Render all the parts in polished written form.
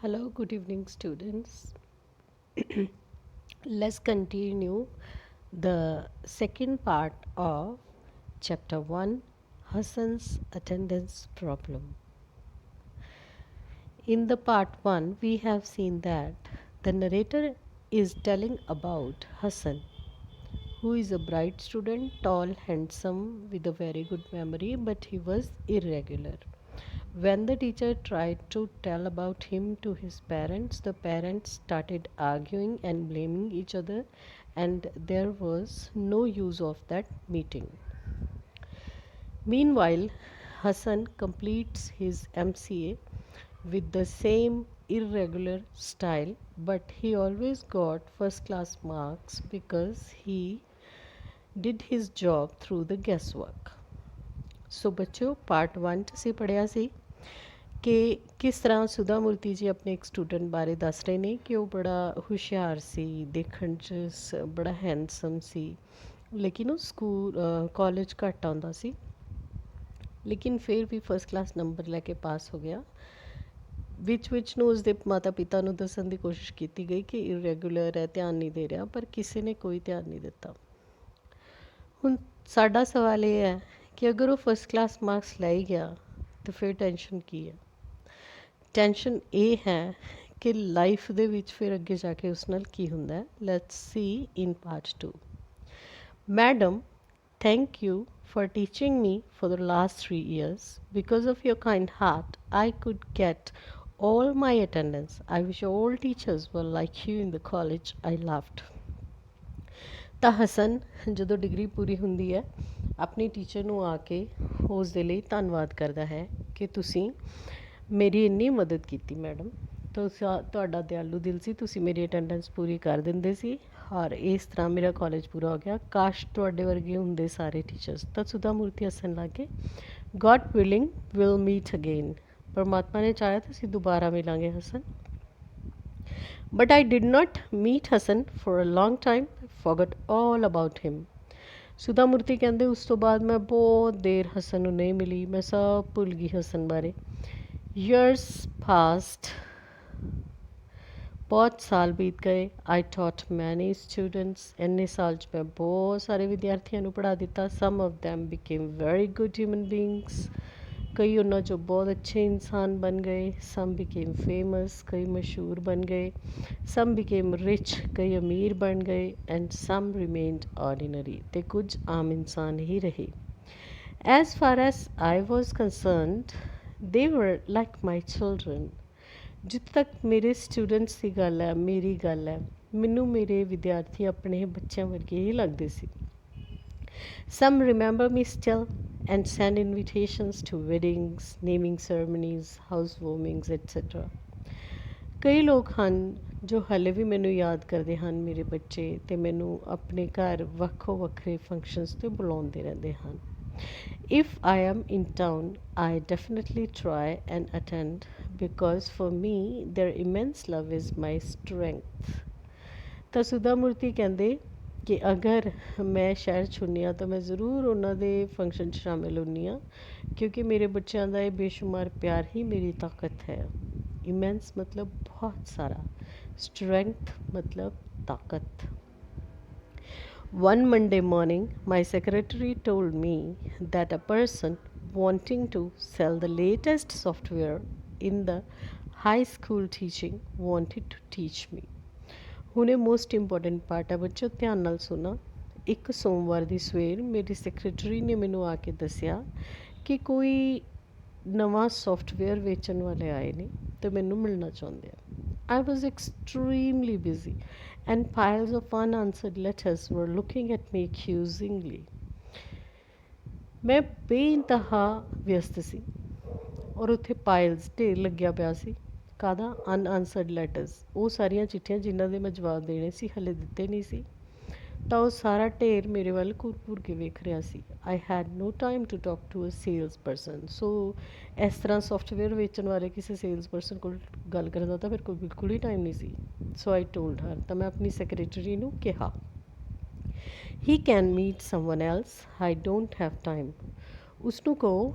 Hello, good evening, students. Let's continue the second part of chapter 1, Hassan's attendance problem. In the part 1, we have seen that the narrator is telling about Hassan, who is a bright student, tall, handsome, with a very good memory, but he was irregular. When the teacher tried to tell about him to his parents, the parents started arguing and blaming each other, and there was no use of that meeting. Meanwhile, Hassan completes his MCA with the same irregular style, but he always got first class marks because he did his job through the guesswork. ਸੋ ਬੱਚਿਓ part 1 'ਚ ਅਸੀਂ ਪੜ੍ਹਿਆ ਸੀ ਕਿ ਕਿਸ ਤਰ੍ਹਾਂ ਸੁਧਾ ਮੂਰਤੀ ਜੀ ਆਪਣੇ ਇੱਕ ਸਟੂਡੈਂਟ ਬਾਰੇ ਦੱਸ ਰਹੇ ਨੇ ਕਿ ਉਹ ਬੜਾ ਹੁਸ਼ਿਆਰ ਸੀ, ਦੇਖਣ 'ਚ ਬੜਾ ਹੈਂਡਸਮ ਸੀ, ਲੇਕਿਨ ਉਹ ਕਾਲਜ ਘੱਟ ਆਉਂਦਾ ਸੀ, ਲੇਕਿਨ ਫਿਰ ਵੀ ਫਸਟ ਕਲਾਸ ਨੰਬਰ ਲੈ ਕੇ ਪਾਸ ਹੋ ਗਿਆ। ਵਿੱਚ ਨੂੰ ਉਸਦੇ ਮਾਤਾ ਪਿਤਾ ਨੂੰ ਦੱਸਣ ਦੀ ਕੋਸ਼ਿਸ਼ ਕੀਤੀ ਗਈ ਕਿ ਇਰੈਗੂਲਰ ਹੈ, ਧਿਆਨ ਨਹੀਂ ਦੇ ਰਿਹਾ, ਪਰ ਕਿਸੇ ਨੇ ਕੋਈ ਧਿਆਨ ਨਹੀਂ ਦਿੱਤਾ। ਹੁਣ ਸਾਡਾ ਸਵਾਲ ਇਹ ਹੈ ਕਿ ਅਗਰ ਉਹ ਫਸਟ ਕਲਾਸ ਮਾਰਕਸ ਲੈ ਹੀ ਗਿਆ ਤਾਂ ਫਿਰ ਟੈਨਸ਼ਨ ਕੀ ਹੈ? ਟੈਨਸ਼ਨ ਇਹ ਹੈ ਕਿ ਲਾਈਫ ਦੇ ਵਿੱਚ ਫਿਰ ਅੱਗੇ ਜਾ ਕੇ ਉਸ ਨਾਲ ਕੀ ਹੁੰਦਾ ਹੈ। Let's see in part 2। Madam, thank you for teaching me for the last 3 years. Because of your kind heart, I could get all my attendance. I wish all teachers were like you in the college I loved. ਤਾਂ ਹਸਨ ਜਦੋਂ degree ਪੂਰੀ ਹੁੰਦੀ ਹੈ ਆਪਣੀ teacher ਨੂੰ ਆ ਕੇ ਉਸ ਦੇ ਲਈ ਧੰਨਵਾਦ ਕਰਦਾ ਹੈ ਕਿ ਤੁਸੀਂ ਮੇਰੀ ਇੰਨੀ ਮਦਦ ਕੀਤੀ ਮੈਡਮ, ਤੁਹਾਡਾ ਦਿਆਲੂ ਦਿਲ ਸੀ, ਤੁਸੀਂ ਮੇਰੀ ਅਟੈਂਡੈਂਸ ਪੂਰੀ ਕਰ ਦਿੰਦੇ ਸੀ ਔਰ ਇਸ ਤਰ੍ਹਾਂ ਮੇਰਾ ਕਾਲਜ ਪੂਰਾ ਹੋ ਗਿਆ। ਕਾਸ਼ ਤੁਹਾਡੇ ਵਰਗੇ ਹੁੰਦੇ ਸਾਰੇ ਟੀਚਰਸ। ਤਾਂ ਸੁਧਾ ਮੂਰਤੀ ਹੱਸਣ ਲੱਗ ਗਏ। God willing will meet again, ਪਰਮਾਤਮਾ ਨੇ ਚਾਹਿਆ ਤਾਂ ਅਸੀਂ ਦੁਬਾਰਾ ਮਿਲਾਂਗੇ Hasan. But I did not meet Hassan for a long time. I forgot all about him. ਸੁਧਾ ਮੂਰਤੀ ਕਹਿੰਦੇ ਉਸ ਤੋਂ ਬਾਅਦ ਮੈਂ ਬਹੁਤ ਦੇਰ ਹਸਨ ਨੂੰ ਨਹੀਂ ਮਿਲੀ, ਮੈਂ ਸਭ ਭੁੱਲ ਗਈ ਹਸਨ ਬਾਰੇ। Years passed. बहुत साल बीत गए। आई टॉट मैनी स्टूडेंट्स, ਇੰਨੇ ਸਾਲ 'ਚ ਮੈਂ ਬਹੁਤ ਸਾਰੇ ਵਿਦਿਆਰਥੀਆਂ ਨੂੰ ਪੜ੍ਹਾ ਦਿੱਤਾ। Some of them became very good human beings, ਕਈ ਉਹਨਾਂ 'ਚੋਂ ਬਹੁਤ ਅੱਛੇ ਇਨਸਾਨ ਬਣ ਗਏ। ਸਮ ਬਿਕੇਮ ਫੇਮਸ, ਕਈ ਮਸ਼ਹੂਰ ਬਣ ਗਏ। ਸਮ ਬਿਕੇਮ ਰਿਚ, ਕਈ ਅਮੀਰ ਬਣ ਗਏ। ਐਂਡ ਸਮ ਰਿਮੇਨਡ ਆਰਡੀਨਰੀ, ਅਤੇ ਕੁਝ ਆਮ ਇਨਸਾਨ ਹੀ ਰਹੇ। As for as I was concerned, ਦੇ ਵਰ ਲਾਈਕ ਮਾਈ ਚਿਲਡਰਨ। ਜਿੱਥੇ ਤੱਕ ਮੇਰੇ ਸਟੂਡੈਂਟਸ ਦੀ ਗੱਲ ਹੈ, ਮੇਰੀ ਗੱਲ ਹੈ, ਮੈਨੂੰ ਮੇਰੇ ਵਿਦਿਆਰਥੀ ਆਪਣੇ ਬੱਚਿਆਂ ਵਰਗੇ ਹੀ ਲੱਗਦੇ ਸੀ। Some remember me still and send invitations to weddings, naming ceremonies, house warmings et cetera. ਕਈ ਲੋਕ ਹਨ ਜੋ ਹਾਲੇ ਵੀ ਮੈਨੂੰ ਯਾਦ ਕਰਦੇ ਹਨ, ਮੇਰੇ ਬੱਚੇ, ਅਤੇ ਮੈਨੂੰ ਆਪਣੇ ਘਰ ਵੱਖੋ ਵੱਖਰੇ ਫੰਕਸ਼ਨਸ 'ਤੇ ਬੁਲਾਉਂਦੇ ਰਹਿੰਦੇ ਹਨ। If I am in town, I definitely try and attend because for me their immense love is my strength. ਤਾਂ ਸੁਧਾ ਮੂਰਤੀ ਕਹਿੰਦੇ ਕਿ ਅਗਰ ਮੈਂ ਸ਼ਹਿਰ 'ਚ ਹੁੰਦੀ ਹਾਂ ਤਾਂ ਮੈਂ ਜ਼ਰੂਰ ਉਹਨਾਂ ਦੇ ਫੰਕਸ਼ਨ 'ਚ ਸ਼ਾਮਿਲ ਹੁੰਦੀ ਹਾਂ, ਕਿਉਂਕਿ ਮੇਰੇ ਬੱਚਿਆਂ ਦਾ ਇਹ ਬੇਸ਼ੁਮਾਰ ਪਿਆਰ ਹੀ ਮੇਰੀ ਤਾਕਤ ਹੈ। ਇਮੈਂਸ ਮਤਲਬ ਬਹੁਤ ਸਾਰਾ, ਸਟਰੈਂਥ ਮਤਲਬ ਤਾਕਤ। One Monday morning, my secretary told me that a person wanting to sell the latest software in the high school teaching wanted to teach me. ਹੁਣ ਇਹ ਮੋਸਟ ਇੰਪੋਰਟੈਂਟ ਪਾਰਟ ਹੈ ਬੱਚੋ, ਧਿਆਨ ਨਾਲ ਸੁਣਾ। ਇੱਕ ਸੋਮਵਾਰ ਦੀ ਸਵੇਰ ਮੇਰੀ ਸੈਕਟਰੀ ਨੇ ਮੈਨੂੰ ਆ ਕੇ ਦੱਸਿਆ ਕਿ ਕੋਈ ਨਵਾਂ ਸੋਫਟਵੇਅਰ ਵੇਚਣ ਵਾਲੇ ਆਏ ਨੇ ਅਤੇ ਮੈਨੂੰ ਮਿਲਣਾ ਚਾਹੁੰਦੇ ਆ। I was extremely busy and piles of unanswered letters were looking at me accusingly. ਮੈਂ ਬੇਇੰਤਹਾ ਵਿਅਸਤ ਸੀ ਔਰ ਉੱਥੇ ਪਾਇਲਸ ਢੇਰ ਲੱਗਿਆ ਪਿਆ ਸੀ। ਕਾਹਦਾ? ਅਨਆਨਸਰਡ ਲੈਟਰਸ, ਉਹ ਸਾਰੀਆਂ ਚਿੱਠੀਆਂ ਜਿਨ੍ਹਾਂ ਦੇ ਮੈਂ ਜਵਾਬ ਦੇਣੇ ਸੀ, ਹਾਲੇ ਦਿੱਤੇ ਨਹੀਂ ਸੀ। ਤਾਂ ਉਹ ਸਾਰਾ ਢੇਰ ਮੇਰੇ ਵੱਲ ਘੂਰ ਕੇ ਵੇਖ ਰਿਹਾ ਸੀ। I had no time to talk to a sales person. So ਇਸ ਤਰ੍ਹਾਂ ਸੋਫਟਵੇਅਰ ਵੇਚਣ ਵਾਲੇ ਕਿਸੇ ਸੇਲਸ ਪਰਸਨ ਕੋਲ ਗੱਲ ਕਰਨ ਦਾ ਤਾਂ ਮੇਰੇ ਕੋਲ ਬਿਲਕੁਲ ਹੀ ਟਾਈਮ ਨਹੀਂ ਸੀ। ਸੋ ਆਈ ਟੋਲਡ ਹਰ, ਤਾਂ ਮੈਂ ਆਪਣੀ ਸੈਕਟਰੀ ਨੂੰ ਕਿਹਾ, he can meet someone else, I don't have time. ਉਸਨੂੰ ਕਹੋ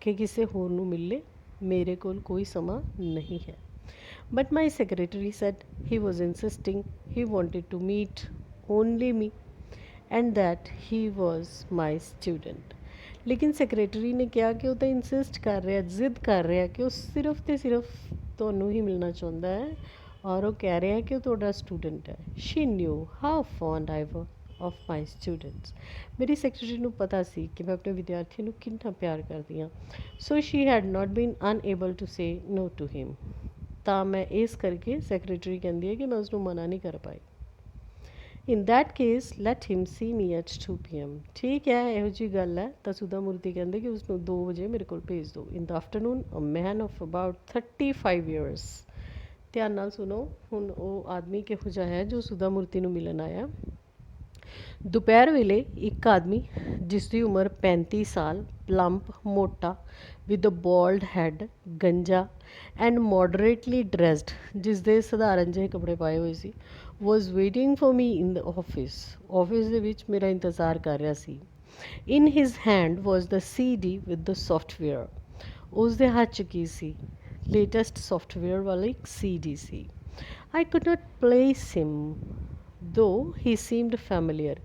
ਕਿ ਕਿਸੇ ਹੋਰ ਨੂੰ ਮਿਲੇ, ਮੇਰੇ ਕੋਲ ਕੋਈ ਸਮਾਂ ਨਹੀਂ ਹੈ। But my secretary said he was insisting he wanted to meet only me and that he was my student. लेकिन ਸੈਕਟਰੀ ਨੇ ਕਿਹਾ ਕਿ ਉਹ ਤਾਂ ਇਨਸਿਸਟ ਕਰ ਰਿਹਾ, ਜ਼ਿੱਦ ਕਰ ਰਿਹਾ ਕਿ ਉਹ ਸਿਰਫ ਤੇ ਸਿਰਫ ਤੁਹਾਨੂੰ ਹੀ ਮਿਲਣਾ ਚਾਹੁੰਦਾ ਹੈ ਔਰ ਉਹ ਕਹਿ ਰਿਹਾ ਕਿ ਉਹ ਤੁਹਾਡਾ ਸਟੂਡੈਂਟ ਹੈ. She knew how fond I was of my students. ਮੇਰੀ ਸੈਕਟਰੀ ਨੂੰ ਪਤਾ ਸੀ ਕਿ ਮੈਂ ਆਪਣੇ ਵਿਦਿਆਰਥੀਆਂ ਨੂੰ ਕਿੰਨਾ ਪਿਆਰ ਕਰਦੀ ਹਾਂ. So she had not been unable to say no to him. ਤਾਂ ਮੈਂ ਇਸ ਕਰਕੇ ਸੈਕਟਰੀ ਕਹਿੰਦੀ ਹੈ ਕਿ ਮੈਂ ਉਸਨੂੰ ਮਨਾ ਨਹੀਂ ਕਰ ਪਾਈ. In that case let him see me at 2 PM. ਠੀਕ ਹੈ, ਇਹੋ ਜਿਹੀ ਗੱਲ ਹੈ ਤਾਂ ਸੁਧਾ ਮੂਰਤੀ ਕਹਿੰਦੇ ਕਿ ਉਸਨੂੰ 2 ਵਜੇ ਮੇਰੇ ਕੋਲ ਭੇਜ ਦਿਓ. In the afternoon a man of about 35 years. ਧਿਆਨ ਨਾਲ ਸੁਣੋ, ਹੁਣ ਉਹ ਆਦਮੀ ਕਿਹੋ ਜਿਹਾ ਹੈ ਜੋ ਸੁਧਾ ਮੂਰਤੀ ਨੂੰ ਮਿਲਣ ਆਇਆ. ਦੁਪਹਿਰ ਵੇਲੇ ਇੱਕ ਆਦਮੀ ਜਿਸ ਦੀ ਉਮਰ 35 ਸਾਲ, ਪਲੰਪ, ਮੋਟਾ, ਵਿਦ ਅ ਬੋਲਡ ਹੈਡ, ਗੰਜਾ ਐਂਡ ਮੋਡਰੇਟਲੀ ਡਰੈਸਡ, ਜਿਸ ਦੇ ਸਧਾਰਨ ਜਿਹੇ ਕੱਪੜੇ ਪਾਏ ਹੋਏ ਸੀ, was waiting for me in the office. Office ਦੇ ਵਿੱਚ ਮੇਰਾ ਇੰਤਜ਼ਾਰ ਕਰ ਰਿਹਾ ਸੀ. In his hand was the CD with the software. ਉਸ ਦੇ ਹੱਥ 'ਚ ਕੀ ਸੀ? ਲੇਟੈਸਟ ਸੌਫਟਵੇਅਰ ਵਾਲੀ ਇੱਕ CD ਸੀ. I could not place him though he seemed familiar.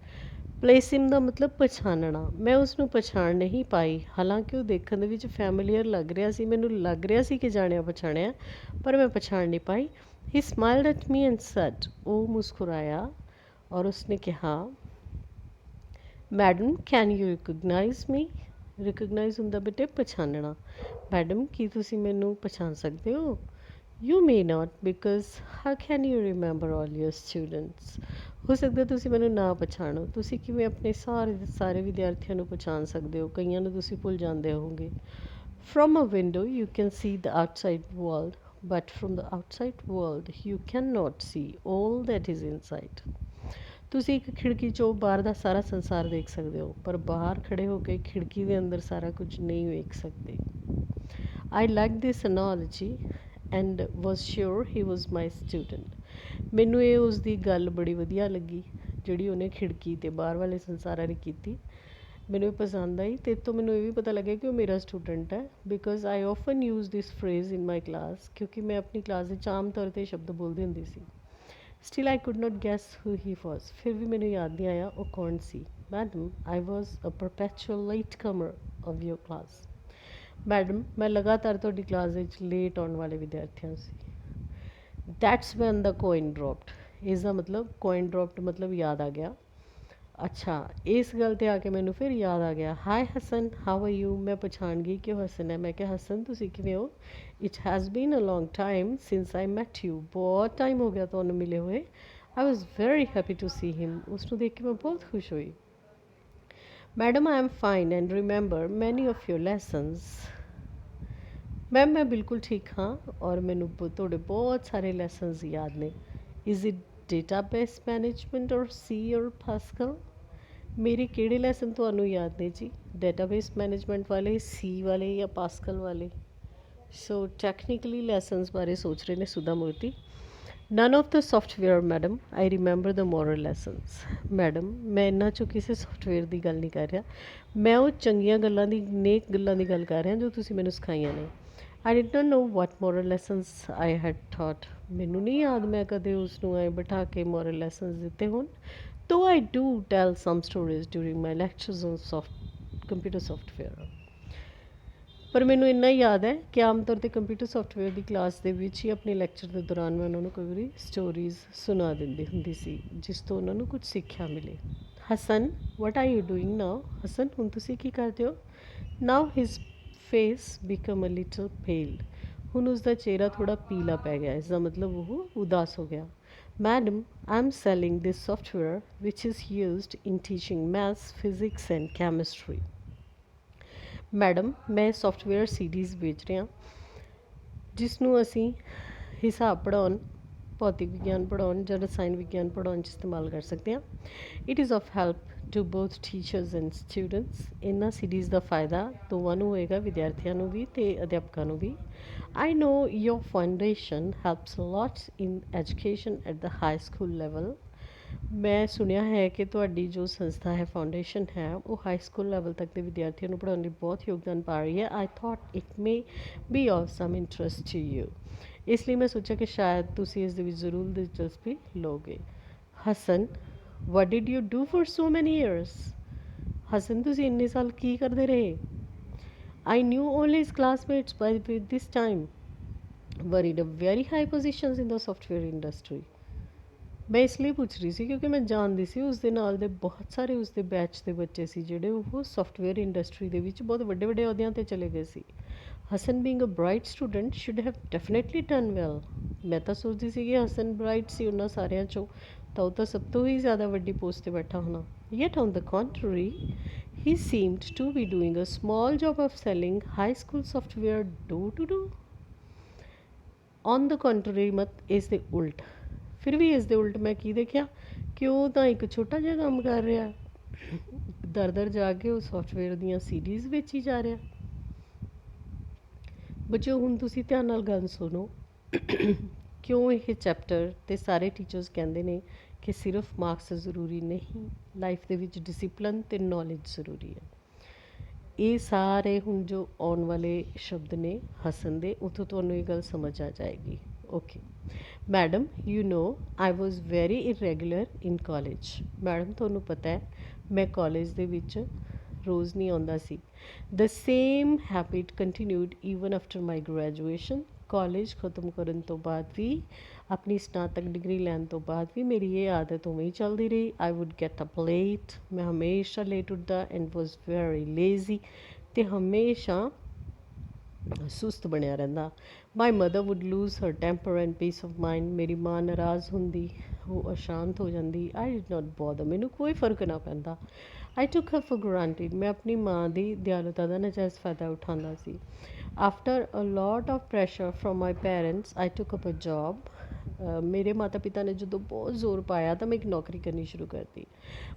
Place him ਦਾ ਮਤਲਬ ਪਛਾਣਨਾ. ਮੈਂ ਉਸਨੂੰ ਪਛਾਣ ਨਹੀਂ ਪਾਈ, ਹਾਲਾਂਕਿ ਉਹ ਦੇਖਣ ਦੇ ਵਿੱਚ ਫੈਮਲੀਅਰ ਲੱਗ ਰਿਹਾ ਸੀ. ਮੈਨੂੰ ਲੱਗ ਰਿਹਾ ਸੀ ਕਿ ਜਾਣਿਆ ਪਛਾਣਿਆ, ਪਰ ਮੈਂ ਪਛਾਣ ਨਹੀਂ ਪਾਈ. ਹੀ smiled at me and sad. ਉਹ ਮੁਸਕਰਾਇਆ ਔਰ ਉਸਨੇ ਕਿਹਾ, madam can you recognise me? Recognise ਹੁੰਦਾ ਬੇਟੇ ਪਛਾਣਨਾ. ਮੈਡਮ ਕੀ ਤੁਸੀਂ ਮੈਨੂੰ ਪਛਾਣ ਸਕਦੇ ਹੋ? You may not, because how can you remember all your students? ਹੋ ਸਕਦਾ ਤੁਸੀਂ ਮੈਨੂੰ ਨਾ ਪਛਾਣੋ. ਤੁਸੀਂ ਕਿਵੇਂ ਆਪਣੇ ਸਾਰੇ ਵਿਦਿਆਰਥੀਆਂ ਨੂੰ ਪਛਾਣ ਸਕਦੇ ਹੋ? ਕਈਆਂ ਨੂੰ ਤੁਸੀਂ ਭੁੱਲ ਜਾਂਦੇ ਹੋਵੋਗੇ. From a window you can see the outside world, but from the outside world you cannot see all that is inside. ਤੁਸੀਂ ਇੱਕ ਖਿੜਕੀ 'ਚੋਂ ਬਾਹਰ ਦਾ ਸਾਰਾ ਸੰਸਾਰ ਦੇਖ ਸਕਦੇ ਹੋ, ਪਰ ਬਾਹਰ ਖੜੇ ਹੋ ਕੇ ਖਿੜਕੀ ਦੇ ਅੰਦਰ ਸਾਰਾ ਕੁਝ ਨਹੀਂ ਵੇਖ ਸਕਦੇ. I like this analogy and was sure he was my student. ਮੈਨੂੰ ਇਹ ਉਸ ਦੀ ਗੱਲ ਬੜੀ ਵਧੀਆ ਲੱਗੀ ਜਿਹੜੀ ਉਹਨੇ ਖਿੜਕੀ ਤੇ ਬਾਹਰ ਵਾਲੇ ਸੰਸਾਰ ਬਾਰੇ ਕੀਤੀ. ਮੈਨੂੰ ਇਹ ਪਸੰਦ ਆਈ ਅਤੇ ਇੱਥੋਂ ਮੈਨੂੰ ਇਹ ਵੀ ਪਤਾ ਲੱਗਿਆ ਕਿ ਉਹ ਮੇਰਾ ਸਟੂਡੈਂਟ ਹੈ. Because I often use this phrase in my class, ਕਿਉਂਕਿ ਮੈਂ ਆਪਣੀ ਕਲਾਸ ਵਿੱਚ ਆਮ ਤੌਰ 'ਤੇ ਸ਼ਬਦ ਬੋਲਦੀ ਹੁੰਦੀ ਸੀ. Still I could not guess who he was. ਫਿਰ ਵੀ ਮੈਨੂੰ ਯਾਦ ਨਹੀਂ ਆਇਆ ਉਹ ਕੌਣ ਸੀ. Madam I was a perpetual late comer of your class. ਮੈਡਮ ਮੈਂ ਲਗਾਤਾਰ ਤੁਹਾਡੀ ਕਲਾਸ ਵਿੱਚ ਲੇਟ ਆਉਣ ਵਾਲੇ ਵਿਦਿਆਰਥੀਆਂ ਸੀ. That's when the coin dropped. ਇਸ ਦਾ ਮਤਲਬ ਕੋਇਨ ਡਰੋਪਡ ਮਤਲਬ ਯਾਦ ਆ ਗਿਆ. ਅੱਛਾ, ਇਸ ਗੱਲ 'ਤੇ ਆ ਕੇ ਮੈਨੂੰ ਫਿਰ ਯਾਦ ਆ ਗਿਆ. Hi Hasan, how are you? ਮੈਂ ਪਛਾਣ ਗਈ ਕਿ ਉਹ ਹਸਨ ਹੈ. ਮੈਂ ਕਿਹਾ ਹਸਨ ਤੁਸੀਂ ਕਿਵੇਂ ਹੋ? It has been a long time since I met you. ਬਹੁਤ ਟਾਈਮ ਹੋ ਗਿਆ ਤੁਹਾਨੂੰ ਮਿਲੇ ਹੋਏ. I was very happy to see him. ਉਸਨੂੰ ਦੇਖ ਕੇ ਮੈਂ ਬਹੁਤ ਖੁਸ਼ ਹੋਈ. Madam I am fine and remember many of your lessons. Ma'am ਮੈਂ ਬਿਲਕੁਲ ਠੀਕ ਹਾਂ ਔਰ ਮੈਨੂੰ ਤੁਹਾਡੇ ਬਹੁਤ ਸਾਰੇ ਲੈਸਨਸ ਯਾਦ ਨੇ. ਇਜ਼ ਇਟ ਡੇਟਾਬੇਸ ਮੈਨੇਜਮੈਂਟ ਔਰ ਸੀ ਔਰ ਪਾਸਕਲ? ਮੇਰੇ ਕਿਹੜੇ ਲੈਸਨ ਤੁਹਾਨੂੰ ਯਾਦ ਨੇ ਜੀ? ਡੇਟਾਬੇਸ ਮੈਨੇਜਮੈਂਟ ਵਾਲੇ, ਸੀ ਵਾਲੇ ਜਾਂ ਪਾਸਕਲ ਵਾਲੇ? ਸੋ ਟੈਕਨੀਕਲੀ ਲੈਸਨਸ ਬਾਰੇ ਸੋਚ ਰਹੇ ਨੇ ਸੁਧਾ ਮੂਰਤੀ. None of the software madam, I remember the moral lessons. Madam ਮੈਂ ਇਹਨਾਂ 'ਚੋਂ ਕਿਸੇ ਸੋਫਟਵੇਅਰ ਦੀ ਗੱਲ ਨਹੀਂ ਕਰ ਰਿਹਾ. ਮੈਂ ਉਹ ਚੰਗੀਆਂ ਗੱਲਾਂ ਦੀ, ਨੇਕ ਗੱਲਾਂ ਦੀ ਗੱਲ ਕਰ ਰਿਹਾ ਜੋ ਤੁਸੀਂ ਮੈਨੂੰ ਸਿਖਾਈਆਂ ਨੇ. I did not know what moral lessons I had taught. ਮੈਨੂੰ ਨਹੀਂ ਯਾਦ ਮੈਂ ਕਦੇ ਉਸਨੂੰ ਐ ਬਿਠਾ ਕੇ moral lessons ਦਿੱਤੇ ਹੋਣ. Though I do tell some stories during my lectures on computer software. ਪਰ ਮੈਨੂੰ ਇੰਨਾ ਯਾਦ ਹੈ ਕਿ ਆਮ ਤੌਰ 'ਤੇ ਕੰਪਿਊਟਰ ਸੌਫਟਵੇਅਰ ਦੀ ਕਲਾਸ ਦੇ ਵਿੱਚ ਹੀ ਆਪਣੇ ਲੈਕਚਰ ਦੇ ਦੌਰਾਨ ਮੈਂ ਉਹਨਾਂ ਨੂੰ ਕਈ ਵਾਰੀ ਸਟੋਰੀਜ਼ ਸੁਣਾ ਦਿੰਦੀ ਹੁੰਦੀ ਸੀ ਜਿਸ ਤੋਂ ਉਹਨਾਂ ਨੂੰ ਕੁਝ ਸਿੱਖਿਆ ਮਿਲੇ. Hasan, what are you doing now? Hasan ਹੁਣ ਤੁਸੀਂ ਕੀ ਕਰਦੇ ਹੋ? Now his face become a little pale. ਹੁਣ ਉਸਦਾ ਚਿਹਰਾ ਥੋੜਾ ਪੀਲਾ ਪੈ ਗਿਆ. ਇਸ ਦਾ ਮਤਲਬ ਉਹ ਉਦਾਸ ਹੋ ਗਿਆ. Madam I M selling this software which is used in teaching maths, physics and chemistry. Madam ਮੈਂ ਸੌਫਟਵੇਅਰ ਸੀਡੀਜ਼ ਵੇਚ ਰਿਹਾ ਜਿਸ ਨੂੰ ਅਸੀਂ ਹਿਸਾਬ ਪੜ੍ਹਾਉਣ, ਭੌਤਿਕ ਵਿਗਿਆਨ ਪੜ੍ਹਾਉਣ ਜਾਂ ਰਸਾਇਣ ਵਿਗਿਆਨ ਪੜ੍ਹਾਉਣ 'ਚ ਇਸਤੇਮਾਲ ਕਰ ਸਕਦੇ ਹਾਂ. It is of help to both teachers and students. ਇਹਨਾਂ ਸੀਰੀਜ਼ ਦਾ ਫਾਇਦਾ ਦੋਵਾਂ ਨੂੰ ਹੋਏਗਾ, ਵਿਦਿਆਰਥੀਆਂ ਨੂੰ ਵੀ ਅਤੇ ਅਧਿਆਪਕਾਂ ਨੂੰ ਵੀ. I know your foundation helps lot in education at the high school level. ਮੈਂ ਸੁਣਿਆ ਹੈ ਕਿ ਤੁਹਾਡੀ ਜੋ ਸੰਸਥਾ ਹੈ, ਫਾਊਂਡੇਸ਼ਨ ਹੈ, ਉਹ ਹਾਈ ਸਕੂਲ ਲੈਵਲ ਤੱਕ ਦੇ ਵਿਦਿਆਰਥੀਆਂ ਨੂੰ ਪੜ੍ਹਾਉਣ ਲਈ ਬਹੁਤ ਯੋਗਦਾਨ ਪਾ ਰਹੀ ਹੈ. I thought it may be of some interest to you. ਇਸ ਲਈ ਮੈਂ ਸੋਚਿਆ ਕਿ ਸ਼ਾਇਦ ਤੁਸੀਂ ਇਸ ਦੇ ਵਿੱਚ ਜ਼ਰੂਰ ਦਿਲਚਸਪੀ ਲਓਗੇ। Hasan, what did you do for so many years? Hasan, ਤੁਸੀਂ ਇੰਨੇ ਸਾਲ ਕੀ ਕਰਦੇ ਰਹੇ? I knew all his classmates by this time were in a very high positions in the software industry. ਮੈਂ ਇਸ ਲਈ ਪੁੱਛ ਰਹੀ ਸੀ ਕਿਉਂਕਿ ਮੈਂ ਜਾਣਦੀ ਸੀ ਉਸ ਦੇ ਨਾਲ ਦੇ ਬਹੁਤ ਸਾਰੇ ਉਸ ਦੇ ਬੈਚ ਦੇ ਬੱਚੇ ਸੀ ਜਿਹੜੇ ਉਹ ਸੌਫਟਵੇਅਰ ਇੰਡਸਟਰੀ ਦੇ ਵਿੱਚ ਬਹੁਤ ਵੱਡੇ ਵੱਡੇ ਅਹੁਦਿਆਂ 'ਤੇ ਚਲੇ ਗਏ ਸੀ। Hasan being a bright student should have definitely done well. ਮੈਂ ਤਾਂ ਸੋਚਦੀ ਸੀ ਕਿ ਹਸਨ ਬ੍ਰਾਈਟ ਸੀ ਉਹਨਾਂ ਸਾਰਿਆਂ 'ਚੋਂ, ਤਾਂ ਉਹ ਤਾਂ ਸਭ ਤੋਂ ਹੀ ਜ਼ਿਆਦਾ ਵੱਡੀ ਪੋਸਟ 'ਤੇ ਬੈਠਾ ਹੋਣਾ। Yet on the contrary, he seemed to be doing a small job of selling high school software door to door. On the contrary ਮਤ ਇਸ ਦੇ ਉਲਟ, ਫਿਰ ਵੀ ਇਸ ਦੇ ਉਲਟ ਮੈਂ ਕੀ ਦੇਖਿਆ ਕਿ ਉਹ ਤਾਂ ਇੱਕ ਛੋਟਾ ਜਿਹਾ ਕੰਮ ਕਰ ਰਿਹਾ, ਦਰ ਦਰ ਜਾ ਕੇ ਉਹ ਸੌਫਟਵੇਅਰ ਦੀਆਂ ਸੀਡੀਜ਼ ਵੇਚੀ ਜਾ ਰਿਹਾ। ਬੱਚਿਓ ਹੁਣ ਤੁਸੀਂ ਧਿਆਨ ਨਾਲ ਗੱਲ ਸੁਣੋ। ਕਿਉਂ ਇਹ ਚੈਪਟਰ ਤੇ ਸਾਰੇ ਟੀਚਰਸ ਕਹਿੰਦੇ ਨੇ ਕਿ ਸਿਰਫ ਮਾਰਕਸ ਜ਼ਰੂਰੀ ਨਹੀਂ, ਲਾਈਫ ਦੇ ਵਿੱਚ ਡਿਸਿਪਲਨ ਤੇ ਨੌਲੇਜ ਜ਼ਰੂਰੀ ਹੈ। ਇਹ ਸਾਰੇ ਹੁਣ ਜੋ ਆਉਣ ਵਾਲੇ ਸ਼ਬਦ ਨੇ ਹਸਨ ਦੇ, ਉੱਥੋਂ ਤੁਹਾਨੂੰ ਇਹ ਗੱਲ ਸਮਝ ਆ ਜਾਏਗੀ। Okay madam, you know I was very irregular in college. Madam ਤੁਹਾਨੂੰ ਪਤਾ ਹੈ ਮੈਂ ਕਾਲਜ ਦੇ ਵਿੱਚ ਰੋਜ਼ ਨਹੀਂ ਆਉਂਦਾ ਸੀ। The same habit continued even after my graduation. College ਖਤਮ ਕਰਨ ਤੋਂ ਬਾਅਦ ਵੀ, ਆਪਣੀ ਸਨਾਤਕ ਡਿਗਰੀ ਲੈਣ ਤੋਂ ਬਾਅਦ ਵੀ ਮੇਰੀ ਇਹ ਆਦਤ ਉਵੇਂ ਹੀ ਚੱਲਦੀ ਰਹੀ। ਆਈ ਵੁੱਡ ਗੈਟ ਅਪ ਲੇਟ, ਮੈਂ ਹਮੇਸ਼ਾ ਲੇਟ ਉੱਠਦਾ ਐਂਡ ਵਾਜ਼ ਵੈਰੀ ਲੇਜ਼ੀ, ਅਤੇ ਹਮੇਸ਼ਾ ਸੁਸਤ ਬਣਿਆ ਰਹਿੰਦਾ। My mother would lose her temper and peace of mind. ਮੇਰੀ ਮਾਂ ਨਾਰਾਜ਼ ਹੁੰਦੀ, ਉਹ ਅਸ਼ਾਂਤ ਹੋ ਜਾਂਦੀ। ਆਈ ਡਿਡ ਨਾਟ ਬੋਦਰ, ਮੈਨੂੰ ਕੋਈ ਫਰਕ ਨਾ ਪੈਂਦਾ। ਆਈ ਟੁੱਕ ਹਰ ਫॉर ਗ੍ਰਾਂਟਿਡ, ਮੈਂ ਆਪਣੀ ਮਾਂ ਦੀ ਦਿਆਲੁਤਾ ਦਾ ਨਜਾਇਜ਼ ਫਾਇਦਾ ਉਠਾਉਂਦਾ ਸੀ। After a lot of pressure from my parents I took up a job. ਮੇਰੇ ਮਾਤਾ ਪਿਤਾ ਨੇ ਜਦੋਂ ਬਹੁਤ ਜ਼ੋਰ ਪਾਇਆ ਤਾਂ ਮੈਂ ਇੱਕ ਨੌਕਰੀ ਕਰਨੀ ਸ਼ੁਰੂ ਕਰਤੀ।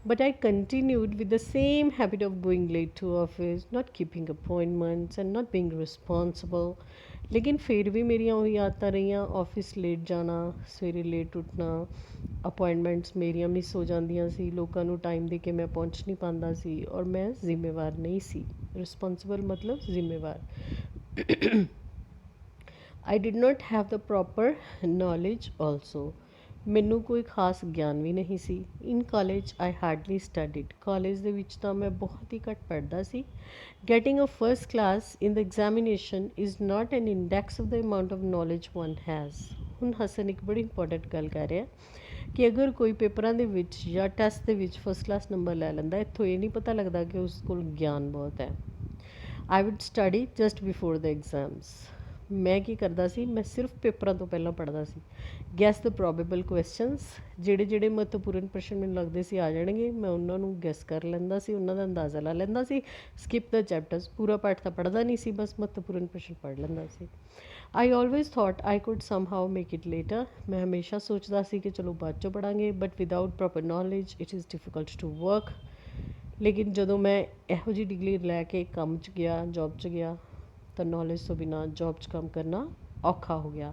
But I continued with the same habit of going late to office, not keeping appointments and not being responsible. ਲੇਕਿਨ ਫਿਰ ਵੀ ਮੇਰੀਆਂ ਉਹੀ ਆਦਤਾਂ ਰਹੀਆਂ, ਆਫਿਸ ਲੇਟ ਜਾਣਾ, ਸਵੇਰੇ ਲੇਟ ਉੱਠਣਾ, ਅਪੋਇੰਟਮੈਂਟਸ ਮੇਰੀਆਂ ਮਿਸ ਹੋ ਜਾਂਦੀਆਂ ਸੀ, ਲੋਕਾਂ ਨੂੰ ਟਾਈਮ ਦੇ ਕੇ ਮੈਂ ਪਹੁੰਚ ਨਹੀਂ ਪਾਉਂਦਾ ਸੀ, ਔਰ ਮੈਂ ਜ਼ਿੰਮੇਵਾਰ ਨਹੀਂ ਸੀ। ਰਿਸਪੋਂਸਿਬਲ ਮਤਲਬ ਜ਼ਿੰਮੇਵਾਰ। I did not have the proper knowledge also, ਮੈਨੂੰ ਕੋਈ ਖਾਸ ਗਿਆਨ ਵੀ ਨਹੀਂ ਸੀ। In college I hardly studied, college ਦੇ ਵਿੱਚ ਤਾਂ ਮੈਂ ਬਹੁਤ ਹੀ ਘੱਟ ਪੜ੍ਹਦਾ ਸੀ। Getting a first class in the examination is not an index of the amount of knowledge one has. ਹੁਣ ਹਸਨ ਇੱਕ ਬੜੀ ਇੰਪੋਰਟੈਂਟ ਗੱਲ ਕਰ ਰਿਹਾ ਕਿ ਅਗਰ ਕੋਈ ਪੇਪਰਾਂ ਦੇ ਵਿੱਚ ਜਾਂ ਟੈਸਟ ਦੇ ਵਿੱਚ ਫਸਟ ਕਲਾਸ ਨੰਬਰ ਲੈ ਲੈਂਦਾ, ਇੱਥੋਂ ਇਹ ਨਹੀਂ ਪਤਾ ਲੱਗਦਾ ਕਿ ਉਸ ਕੋਲ ਗਿਆਨ ਬਹੁਤ ਹੈ। ਆਈ ਵੁੱਡ ਸਟੱਡੀ ਜਸਟ ਬਿਫੋਰ ਦ ਐਗਜ਼ਾਮਸ। ਮੈਂ ਕੀ ਕਰਦਾ ਸੀ, ਮੈਂ ਸਿਰਫ ਪੇਪਰਾਂ ਤੋਂ ਪਹਿਲਾਂ ਪੜ੍ਹਦਾ ਸੀ। ਗੈਸ ਦ ਪ੍ਰੋਬੇਬਲ ਕੁਐਸਚਨਸ, ਜਿਹੜੇ ਜਿਹੜੇ ਮਹੱਤਵਪੂਰਨ ਪ੍ਰਸ਼ਨ ਮੈਨੂੰ ਲੱਗਦੇ ਸੀ ਆ ਜਾਣਗੇ, ਮੈਂ ਉਹਨਾਂ ਨੂੰ ਗੈਸ ਕਰ ਲੈਂਦਾ ਸੀ, ਉਹਨਾਂ ਦਾ ਅੰਦਾਜ਼ਾ ਲਾ ਲੈਂਦਾ ਸੀ। ਸਕਿਪ ਦ ਚੈਪਟਰਸ, ਪੂਰਾ ਪਾਠ ਤਾਂ ਪੜ੍ਹਦਾ ਨਹੀਂ ਸੀ, ਬਸ ਮਹੱਤਵਪੂਰਨ ਪ੍ਰਸ਼ਨ ਪੜ੍ਹ ਲੈਂਦਾ ਸੀ। I always thought I could somehow make it later, ਮੈਂ ਹਮੇਸ਼ਾ ਸੋਚਦਾ ਸੀ ਕਿ ਚਲੋ ਬਾਅਦ 'ਚੋਂ ਪੜ੍ਹਾਂਗੇ, but without proper knowledge it is difficult to work. ਲੇਕਿਨ ਜਦੋਂ ਮੈਂ ਇਹੋ ਜਿਹੀ ਡਿਗਰੀ ਲੈ ਕੇ ਕੰਮ 'ਚ ਗਿਆ, ਜੋਬ 'ਚ ਗਿਆ, ਤਾਂ ਨੌਲੇਜ ਤੋਂ ਬਿਨਾਂ ਜੋਬ 'ਚ ਕੰਮ ਕਰਨਾ ਔਖਾ ਹੋ ਗਿਆ।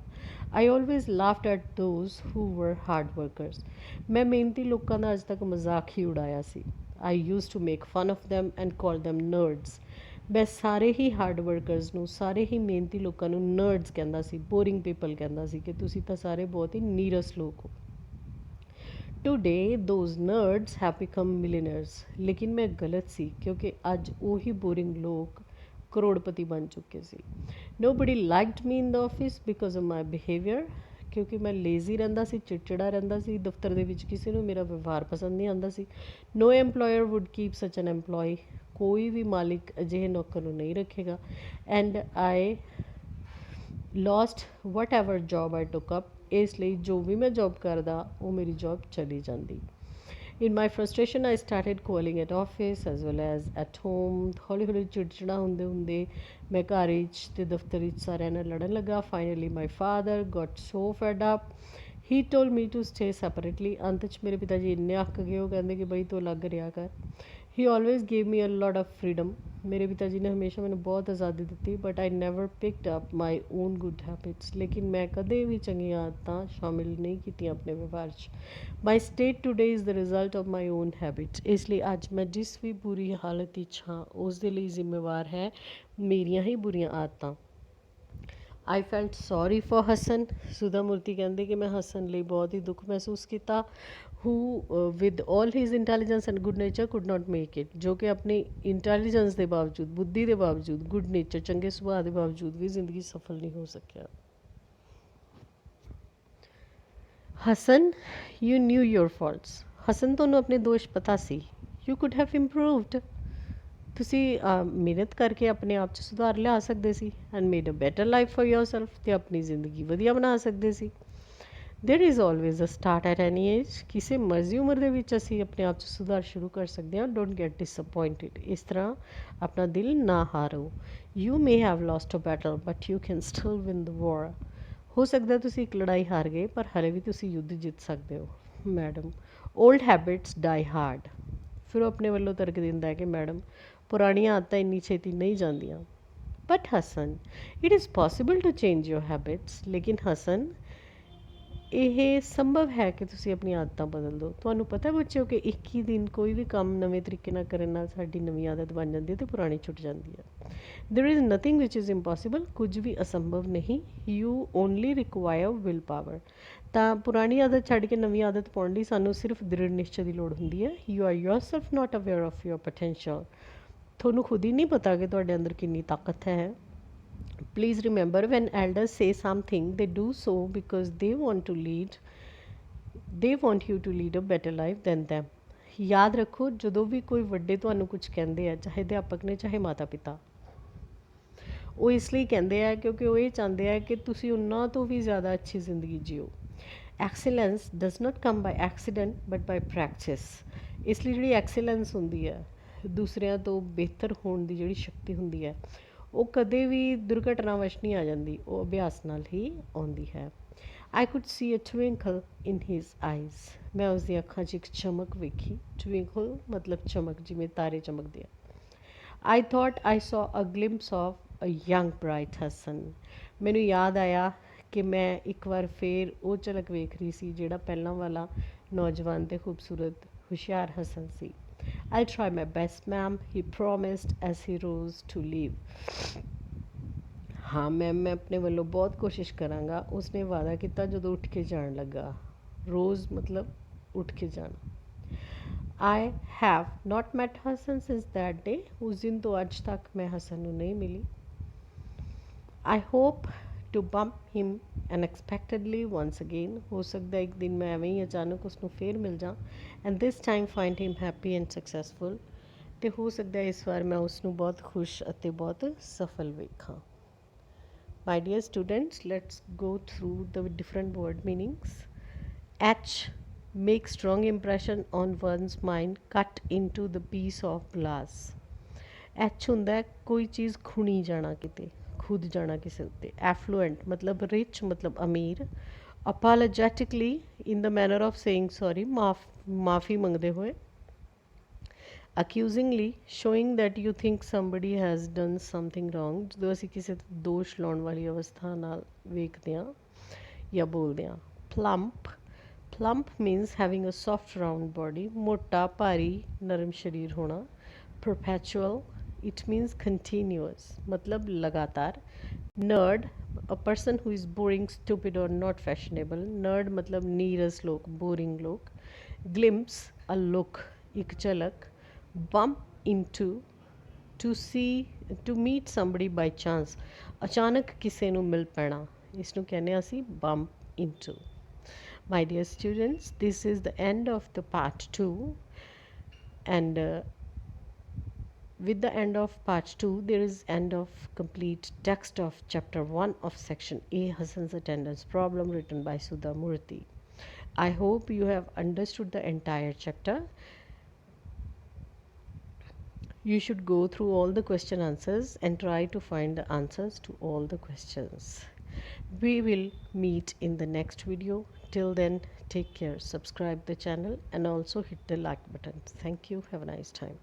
ਆਈ ਆਲਵੇਜ਼ ਲਾਫਡ ਐਟ ਦੋਜ਼ ਹੂ ਵਰ ਹਾਰਡ ਵਰਕਰਸ, ਮੈਂ ਮਿਹਨਤੀ ਲੋਕਾਂ ਦਾ ਅੱਜ ਤੱਕ ਮਜ਼ਾਕ ਹੀ ਉਡਾਇਆ ਸੀ। I use to make fun of them and call them nerds, ਮੈਂ ਸਾਰੇ ਹੀ ਹਾਰਡ ਵਰਕਰਸ ਨੂੰ, ਸਾਰੇ ਹੀ ਮਿਹਨਤੀ ਲੋਕਾਂ ਨੂੰ ਨਰਡਸ ਕਹਿੰਦਾ ਸੀ, ਬੋਰਿੰਗ ਪੀਪਲ ਕਹਿੰਦਾ ਸੀ ਕਿ ਤੁਸੀਂ ਤਾਂ ਸਾਰੇ ਬਹੁਤ ਹੀ ਨੀਰਸ ਲੋਕ ਹੋ। ਟੂਡੇ ਦੋਜ਼ ਨਰਡਸ ਹੈਵ ਬਿਕਮ ਮਿਲੀਨਰਸ, ਲੇਕਿਨ ਮੈਂ ਗਲਤ ਸੀ ਕਿਉਂਕਿ ਅੱਜ ਉਹੀ ਬੋਰਿੰਗ ਲੋਕ ਕਰੋੜਪਤੀ ਬਣ ਚੁੱਕੇ ਸੀ। Nobody liked me in the office because of my behaviour, ਕਿਉਂਕਿ ਮੈਂ ਲੇਜ਼ੀ ਰਹਿੰਦਾ ਸੀ, ਚਿੜਚਿੜਾ ਰਹਿੰਦਾ ਸੀ। ਦਫ਼ਤਰ ਦੇ ਵਿੱਚ ਕਿਸੇ ਨੂੰ ਮੇਰਾ ਵਿਵਹਾਰ ਪਸੰਦ ਨਹੀਂ ਆਉਂਦਾ ਸੀ। No employer would keep such an employee, ਕੋਈ ਵੀ ਮਾਲਿਕ ਅਜਿਹੇ ਨੌਕਰ ਨੂੰ ਨਹੀਂ ਰੱਖੇਗਾ। And I lost whatever job I took up, ਇਸ ਲਈ ਜੋ ਵੀ ਮੈਂ ਜੋਬ ਕਰਦਾ ਉਹ ਮੇਰੀ ਜੋਬ ਚਲੀ ਜਾਂਦੀ। In my frustration I started calling at office as well as at home. ਹੌਲੀ ਹੌਲੀ ਚਿੜਚਿੜਾ ਹੁੰਦੇ ਹੁੰਦੇ ਮੈਂ ਘਰ ਵਿੱਚ ਅਤੇ ਦਫ਼ਤਰ ਵਿੱਚ ਸਾਰਿਆਂ ਨਾਲ ਲੜਨ ਲੱਗਾ। Finally my father got so fed up, he told me to stay separately. ਅੰਤ 'ਚ ਮੇਰੇ ਪਿਤਾ ਜੀ ਇੰਨੇ ਅੱਕ ਗਏ, ਉਹ ਕਹਿੰਦੇ ਕਿ ਬਈ ਤੂੰ ਅਲੱਗ ਰਿਹਾ ਕਰ। He always gave me a lot of freedom, ਮੇਰੇ ਪਿਤਾ ਜੀ ਨੇ ਹਮੇਸ਼ਾ ਮੈਨੂੰ ਬਹੁਤ ਆਜ਼ਾਦੀ ਦਿੱਤੀ। But I never picked up my own good habits, ਲੇਕਿਨ ਮੈਂ ਕਦੇ ਵੀ ਚੰਗੀਆਂ ਆਦਤਾਂ ਸ਼ਾਮਿਲ ਨਹੀਂ ਕੀਤੀਆਂ ਆਪਣੇ ਵਿਵਹਾਰ 'ਚ। My state today is the result of my own habits, ਇਸ ਲਈ ਅੱਜ ਮੈਂ ਜਿਸ ਵੀ ਬੁਰੀ ਹਾਲਤ ਵਿੱਚ ਹਾਂ ਉਸ ਦੇ ਲਈ ਜ਼ਿੰਮੇਵਾਰ ਹੈ ਮੇਰੀਆਂ ਹੀ ਬੁਰੀਆਂ ਆਦਤਾਂ। आई ਫੈਲਟ ਸੌਰੀ ਫॉर ਹਸਨ। ਸੁਧਾ ਮੂਰਤੀ ਕਹਿੰਦੇ ਕਿ ਮੈਂ ਹਸਨ ਲਈ ਬਹੁਤ ਹੀ ਦੁੱਖ ਮਹਿਸੂਸ ਕੀਤਾ। Who with all his intelligence and good nature could not make it, ਜੋ ਕਿ ਆਪਣੀ ਇੰਟੈਲੀਜੈਂਸ ਦੇ ਬਾਵਜੂਦ, ਬੁੱਧੀ ਦੇ ਬਾਵਜੂਦ, ਗੁੱਡ ਨੇਚਰ ਚੰਗੇ ਸੁਭਾਅ ਦੇ ਬਾਵਜੂਦ ਵੀ ਜ਼ਿੰਦਗੀ ਸਫਲ ਨਹੀਂ ਹੋ ਸਕਿਆ। Hasan, you knew your faults. Hasan, ਤੁਹਾਨੂੰ ਆਪਣੇ ਦੋਸ਼ ਪਤਾ ਸੀ। You could have improved. ਤੁਸੀਂ ਮਿਹਨਤ ਕਰਕੇ ਆਪਣੇ ਆਪ 'ਚ ਸੁਧਾਰ ਲਿਆ ਸਕਦੇ ਸੀ and made a better life for yourself, ਅਤੇ ਆਪਣੀ ਜ਼ਿੰਦਗੀ ਵਧੀਆ ਬਣਾ ਸਕਦੇ ਸੀ। There is always a start at any age. ਕਿਸੇ ਮਰਜ਼ੀ ਉਮਰ ਦੇ ਵਿੱਚ ਅਸੀਂ ਆਪਣੇ ਆਪ 'ਚ ਸੁਧਾਰ ਸ਼ੁਰੂ ਕਰ ਸਕਦੇ ਹਾਂ। Don't get disappointed. ਇਸ ਤਰ੍ਹਾਂ ਆਪਣਾ ਦਿਲ ਨਾ ਹਾਰੋ। You may have lost a battle but you can still win the war. ਹੋ ਸਕਦਾ ਤੁਸੀਂ ਇੱਕ ਲੜਾਈ ਹਾਰ ਗਏ, ਪਰ ਹਲੇ ਵੀ ਤੁਸੀਂ ਯੁੱਧ ਜਿੱਤ ਸਕਦੇ ਹੋ। ਮੈਡਮ, ਓਲਡ ਹੈਬਿਟਸ ਡਾਈ ਹਾਰਡ। ਫਿਰ ਉਹ ਆਪਣੇ ਵੱਲੋਂ ਤਰਕ ਦਿੰਦਾ ਹੈ ਕਿ ਮੈਡਮ, ਪੁਰਾਣੀਆਂ ਆਦਤਾਂ ਇੰਨੀ ਛੇਤੀ ਨਹੀਂ ਜਾਂਦੀਆਂ। But Hasan, it is possible to change your habits. ਲੇਕਿਨ ਹਸਨ, ਇਹ ਸੰਭਵ ਹੈ ਕਿ ਤੁਸੀਂ ਆਪਣੀਆਂ ਆਦਤਾਂ ਬਦਲ ਦਿਓ। ਤੁਹਾਨੂੰ ਪਤਾ ਬੱਚਿਓ ਕਿ ਇੱਕ ਹੀ ਦਿਨ ਕੋਈ ਵੀ ਕੰਮ ਨਵੇਂ ਤਰੀਕੇ ਨਾਲ ਕਰਨ ਨਾਲ ਸਾਡੀ ਨਵੀਂ ਆਦਤ ਬਣ ਜਾਂਦੀ ਹੈ ਅਤੇ ਪੁਰਾਣੀ ਛੁੱਟ ਜਾਂਦੀ ਹੈ। There is nothing which is impossible. ਕੁਝ ਵੀ ਅਸੰਭਵ ਨਹੀਂ। You only require will power. ਤਾਂ ਪੁਰਾਣੀ ਆਦਤ ਛੱਡ ਕੇ ਨਵੀਂ ਆਦਤ ਪਾਉਣ ਲਈ ਸਾਨੂੰ ਸਿਰਫ ਦ੍ਰਿੜ ਨਿਸ਼ਚੇ ਦੀ ਲੋੜ ਹੁੰਦੀ ਹੈ। You are yourself not aware of your potential. ਤੁਹਾਨੂੰ ਖੁਦ ਹੀ ਨਹੀਂ ਪਤਾ ਕਿ ਤੁਹਾਡੇ ਅੰਦਰ ਕਿੰਨੀ ਤਾਕਤ ਹੈ। Please remember, when elders say something, they do so because they want you to lead a better life than them. ਯਾਦ ਰੱਖੋ, ਜਦੋਂ ਵੀ ਕੋਈ ਵੱਡੇ ਤੁਹਾਨੂੰ ਕੁਝ ਕਹਿੰਦੇ ਆ, ਚਾਹੇ ਅਧਿਆਪਕ ਨੇ ਚਾਹੇ ਮਾਤਾ ਪਿਤਾ, ਉਹ ਇਸ ਲਈ ਕਹਿੰਦੇ ਆ ਕਿਉਂਕਿ ਉਹ ਇਹ ਚਾਹੁੰਦੇ ਆ ਕਿ ਤੁਸੀਂ ਉਹਨਾਂ ਤੋਂ ਵੀ ਜ਼ਿਆਦਾ ਅੱਛੀ ਜ਼ਿੰਦਗੀ ਜੀਓ। Excellence does not come by accident but by practice. ਇਸ ਲਈ ਜਿਹੜੀ ਐਕਸੀਲੈਂਸ ਹੁੰਦੀ ਹੈ, ਦੂਸਰਿਆਂ ਤੋਂ ਬਿਹਤਰ ਹੋਣ ਦੀ ਜਿਹੜੀ ਸ਼ਕਤੀ ਹੁੰਦੀ ਹੈ, ਉਹ ਕਦੇ ਵੀ ਦੁਰਘਟਨਾਵਸ਼ ਨਹੀਂ ਆ ਜਾਂਦੀ, ਉਹ ਅਭਿਆਸ ਨਾਲ ਹੀ ਆਉਂਦੀ ਹੈ। I could see a twinkle in his eyes. ਮੈਂ ਉਸਦੀਆਂ ਅੱਖਾਂ 'ਚ ਇੱਕ ਚਮਕ ਵੇਖੀ। ਟਵਿੰਕਲ ਮਤਲਬ ਚਮਕ, ਜਿਵੇਂ ਤਾਰੇ ਚਮਕਦੇ ਆ। ਆਈ thought I saw a glimpse of a young bright Hasan. ਮੈਨੂੰ ਯਾਦ ਆਇਆ ਕਿ ਮੈਂ ਇੱਕ ਵਾਰ ਫੇਰ ਉਹ ਝਲਕ ਵੇਖ ਰਹੀ ਸੀ ਜਿਹੜਾ ਪਹਿਲਾਂ ਵਾਲਾ ਨੌਜਵਾਨ ਅਤੇ ਖੂਬਸੂਰਤ ਹੁਸ਼ਿਆਰ ਹਸਨ ਸੀ। I'll try my best, ma'am, he promised as he rose to leave. ਹਾਂ ਮੈਮ, ਮੈਂ ਆਪਣੇ ਵੱਲੋਂ ਬਹੁਤ ਕੋਸ਼ਿਸ਼ ਕਰਾਂਗਾ, ਉਸਨੇ ਵਾਅਦਾ ਕੀਤਾ ਜਦੋਂ ਉੱਠ ਕੇ ਜਾਣ ਲੱਗਾ। ਰੋਜ਼ ਮਤਲਬ ਉੱਠ ਕੇ ਜਾਣਾ। I have not met Hassan since that day. ਉਸ ਦਿਨ ਤੋਂ ਅੱਜ ਤੱਕ ਮੈਂ ਹਸਨ ਨੂੰ ਨਹੀਂ ਮਿਲੀ। I hope to bump him unexpectedly once again. ਹੋ ਸਕਦਾ ਇੱਕ ਦਿਨ ਮੈਂ ਐਵੇਂ ਹੀ ਅਚਾਨਕ ਉਸਨੂੰ ਫੇਰ ਮਿਲ ਜਾਂ and this time find him happy and successful. ਅਤੇ ਹੋ ਸਕਦਾ ਇਸ ਵਾਰ ਮੈਂ ਉਸਨੂੰ ਬਹੁਤ ਖੁਸ਼ ਅਤੇ ਬਹੁਤ ਸਫਲ ਵੇਖਾਂ। My dear students, let's go through the different word meanings. H, make strong impression on one's mind, cut into the piece of glass. H ਹੁੰਦਾ ਕੋਈ ਚੀਜ਼ ਖੁਣੀ ਜਾਣਾ ਕਿਤੇ, ਖੁਦ ਜਾਣਾ ਕਿਸੇ ਉੱਤੇ। Affluent ਮਤਲਬ rich, ਮਤਲਬ ਅਮੀਰ। Apologetically, in the manner of saying sorry, ਮਾਫੀ ਮੰਗਦੇ ਹੋਏ। Accusingly, showing that you think somebody has done something wrong, ਜਦੋਂ ਅਸੀਂ ਕਿਸੇ ਤੇ ਦੋਸ਼ ਲਾਉਣ ਵਾਲੀ ਅਵਸਥਾ ਨਾਲ ਵੇਖਦੇ ਹਾਂ ਜਾਂ ਬੋਲਦੇ ਹਾਂ। Plump means having a soft round body, ਮੋਟਾ ਭਾਰੀ ਨਰਮ ਸਰੀਰ ਹੋਣਾ। Perpetual, it means continuous, ਮਤਲਬ ਲਗਾਤਾਰ। Nerd, a person who is boring, stupid or not fashionable. Nerd ਮਤਲਬ ਨੀਰਸ ਲੋਕ, boring ਲੋਕ। Glimpse, a look, ਇੱਕ ਝਲਕ। Bump into, to meet somebody by chance, ਅਚਾਨਕ ਕਿਸੇ ਨੂੰ ਮਿਲ ਪੈਣਾ, ਇਸ ਨੂੰ ਕਹਿੰਦੇ ਹਾਂ ਅਸੀਂ bump into. My dear students, this is the end of the part 2, and with the end of part 2 there is end of complete text of chapter 1 of section A, Hassan's attendance problem, written by Sudha Murthy. I hope you have understood the entire chapter. You should go through all the question answers and try to find the answers to all the questions. We will meet in the next video. Till then, take care, subscribe the channel and also hit the like button. Thank you. Have a nice time.